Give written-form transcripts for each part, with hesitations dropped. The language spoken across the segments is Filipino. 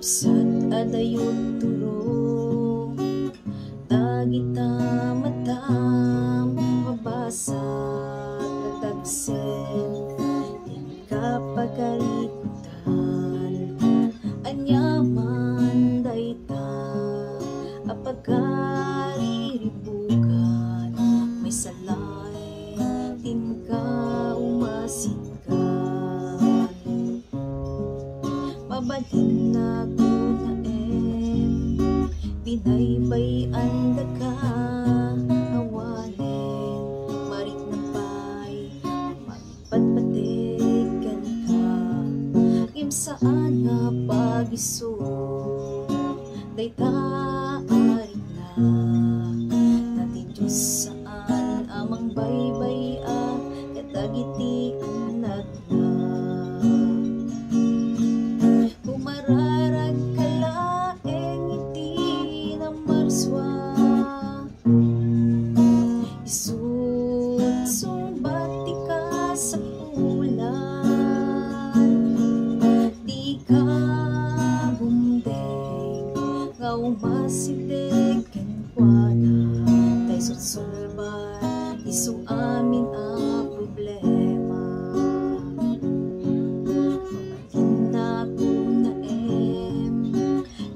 Sad adayot turong dagita matam mabasag natagsen di ka pagalitan anyaman dayta apagkariribukan may salay tin ka umasikan mabalhin na ko na binaybayan da ka awanin marik na pa'y magpatpatikan ka imsaan nga pagiso dayta arik na natin Diyos saan amang baybaya katagiti anak na bumararag kalaeng iti na marswa isut sumbati ka sa ulan di ka bumdeng nga umasidig kenkwana tay sutsulban isu amin a problema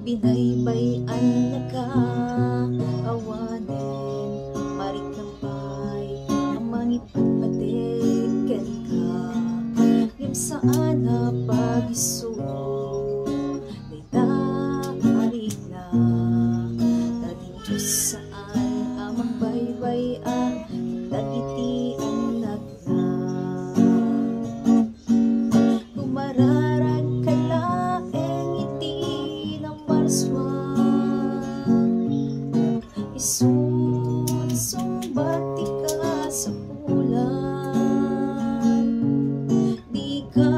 binaybayan na ka awanin marik ng pa'y ang mangipagpatikan ka ngim saan na pagiso dayta arik na dating Diyos saan amang baybayan dagiti anak na gumararag kalaeng iti isut sumbati ka sa ulan di ka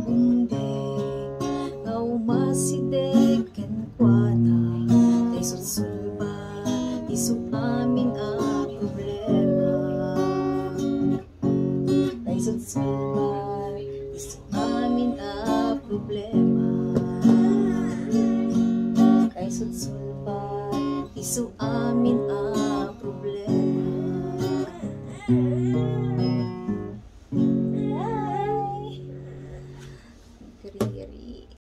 bundeng nga umasidig kenkwana tay sutsulba isu amin a problema tay sutsulba isu amin a problema tay sutsulba isu amin a problema. Ay, kari-kari.